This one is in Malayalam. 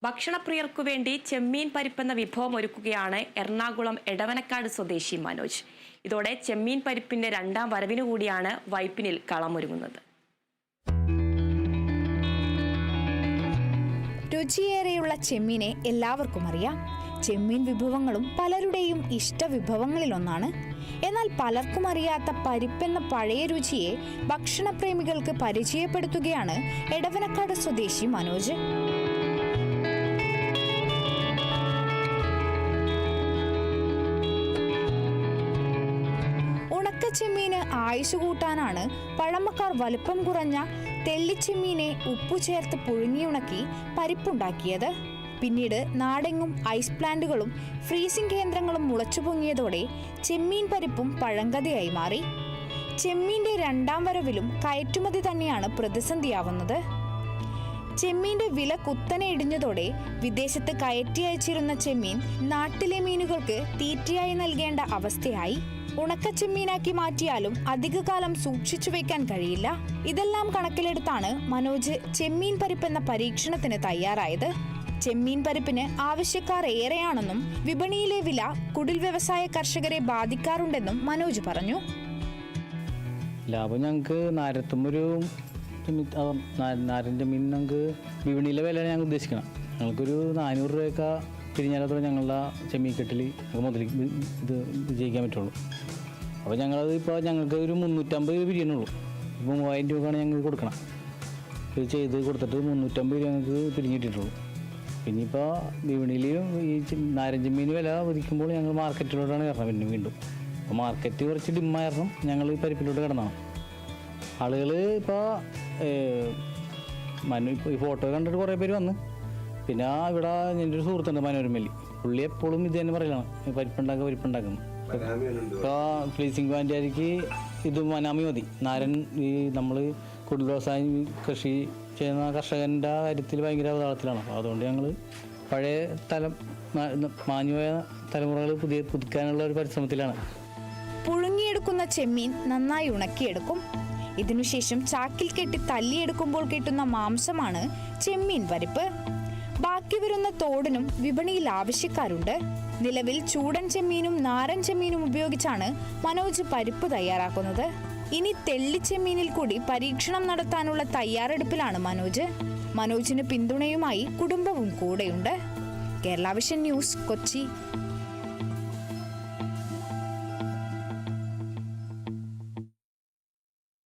ഭക്ഷണപ്രിയർക്കു വേണ്ടി ചെമ്മീൻ പരിപ്പെന്ന വിഭവം ഒരുക്കുകയാണ് എറണാകുളം എടവനക്കാട് സ്വദേശി മനോജ്. ഇതോടെ ചെമ്മീൻ പരിപ്പിന്റെ രണ്ടാം വരവിനു കൂടിയാണ് വൈപ്പിനിൽ കളമൊരുങ്ങുന്നത്. രുചിയേറെയുള്ള ചെമ്മീനെ എല്ലാവർക്കും അറിയാം. ചെമ്മീൻ വിഭവങ്ങളും പലരുടെയും ഇഷ്ടവിഭവങ്ങളിലൊന്നാണ്. എന്നാൽ പലർക്കും അറിയാത്ത പരിപ്പെന്ന പഴയ രുചിയെ ഭക്ഷണപ്രേമികൾക്ക് പരിചയപ്പെടുത്തുകയാണ് എടവനക്കാട് സ്വദേശി മനോജ്. ചെമ്മീന് ആയുസ് കൂട്ടാനാണ് പഴമക്കാർ വലുപ്പം കുറഞ്ഞ തെള്ളിച്ചെമ്മീനെ ഉപ്പു ചേർത്ത് പുഴുങ്ങിയുണക്കി പരിപ്പുണ്ടാക്കിയത്. പിന്നീട് നാടെങ്ങും ഐസ് പ്ലാന്റുകളും ഫ്രീസിംഗ് കേന്ദ്രങ്ങളും മുളച്ചുപൊങ്ങിയതോടെ ചെമ്മീൻ പരിപ്പും പഴങ്കഥയായി മാറി. ചെമ്മീന്റെ രണ്ടാം വരവിലും കയറ്റുമതി തന്നെയാണ് പ്രതിസന്ധിയാവുന്നത്. ചെമ്മീന്റെ വില കുത്തനെ ഇടിഞ്ഞതോടെ വിദേശത്ത് കയറ്റി അയച്ചിരുന്ന ചെമ്മീൻ നാട്ടിലെ മീനുകൾക്ക് തീറ്റയായി നൽകേണ്ട അവസ്ഥയായി. ഉണക്കച്ചെമ്മീനാക്കി മാറ്റിയാലും അധികകാലം സൂക്ഷിച്ചു വെക്കാൻ കഴിയില്ല. ഇതെല്ലാം കണക്കിലെടുത്താണ് മനോജ് ചെമ്മീൻ പരിപ്പെന്ന പരീക്ഷണത്തിന് തയ്യാറായത്. ചെമ്മീൻ പരിപ്പിന് ആവശ്യക്കാർ ഏറെയാണെന്നും വിപണിയിലെ വില കുടിൽ വ്യവസായ കർഷകരെ ബാധിക്കാറുണ്ടെന്നും മനോജ് പറഞ്ഞു. ലാഭം ഞങ്ങൾക്ക് നാരത്തുമ്പൊരു നാരൻ ചെമ്മീൻ ഞങ്ങൾക്ക് വിപണിയിലെ വില ഞങ്ങൾ ഉദ്ദേശിക്കണം. ഞങ്ങൾക്കൊരു 400 രൂപയൊക്കെ പിരിഞ്ഞാലത്തോടെ ഞങ്ങളുടെ ചെമ്മീൻ കെട്ടിൽ മുതൽ ഇത് വിജയിക്കാൻ പറ്റുള്ളൂ. അപ്പോൾ ഞങ്ങളത് ഇപ്പോൾ ഞങ്ങൾക്ക് ഒരു 350 രൂപ പിരിയണുള്ളൂ. ഇപ്പോൾ 3000 രൂപയാണ് ഞങ്ങൾ കൊടുക്കണം. ഇത് ചെയ്ത് കൊടുത്തിട്ട് 350 രൂപ ഞങ്ങൾക്ക് പിരിഞ്ഞിട്ടുള്ളൂ. പിന്നെ ഇപ്പോൾ വിപണിയിൽ ഈ നാരൻ ചെമ്മീൻ വില ഒതുക്കുമ്പോൾ ഞങ്ങൾ മാർക്കറ്റിലോട്ടാണ് കയറണം. പിന്നെ വീണ്ടും അപ്പോൾ മാർക്കറ്റ് കുറച്ച് ഡിമ്മായിരുന്നു. ഞങ്ങൾ ഈ പരിപ്പിലോട്ട് കിടന്നാണ്. ആളുകൾ ഇപ്പോൾ ഈ ഫോട്ടോ കണ്ടിട്ട് കുറേ പേര് വന്ന്. പിന്നെ ഇവിടെ എൻ്റെ ഒരു സുഹൃത്തുണ്ട് മനോരമയിൽ. പുള്ളി എപ്പോഴും ഇത് തന്നെ പറയലാണ്, പരിപ്പുണ്ടാക്കുന്നു. ഇപ്പോൾ ഫ്രീസിംഗ് പ്ലാന്റുകാർക്ക് ഇത് മനാമി മതി. നാരൻ ഈ നമ്മൾ കുടിൽ വ്യവസായം കൃഷി ചെയ്യുന്ന കർഷകൻ്റെ കാര്യത്തിൽ ഭയങ്കര അവതാളത്തിലാണ്. അപ്പോൾ അതുകൊണ്ട് ഞങ്ങൾ പഴയ മാഞ്ഞുപോയ തലമുറകൾ പുതുക്കാനുള്ള ഒരു പരിശ്രമത്തിലാണ്. പുഴുങ്ങിയെടുക്കുന്ന ചെമ്മീൻ നന്നായി ഉണക്കിയെടുക്കും. ഇതിനുശേഷം ചാക്കിൽ കെട്ടി തല്ലിയെടുക്കുമ്പോൾ കിട്ടുന്ന മാംസമാണ് ചെമ്മീൻ പരിപ്പ്. ബാക്കി വരുന്ന തോടിനും വിപണിയിൽ ആവശ്യക്കാരുണ്ട്. നിലവിൽ ചൂടൻ ചെമ്മീനും നാരൻ ചെമ്മീനും ഉപയോഗിച്ചാണ് മനോജ് പരിപ്പ് തയ്യാറാക്കുന്നത്. ഇനി തെള്ളിച്ചെമ്മീനിൽ കൂടി പരീക്ഷണം നടത്താനുള്ള തയ്യാറെടുപ്പിലാണ് മനോജ്. മനോജിന് പിന്തുണയുമായി കുടുംബവും കൂടെയുണ്ട്. Kerala vision news, Kochi.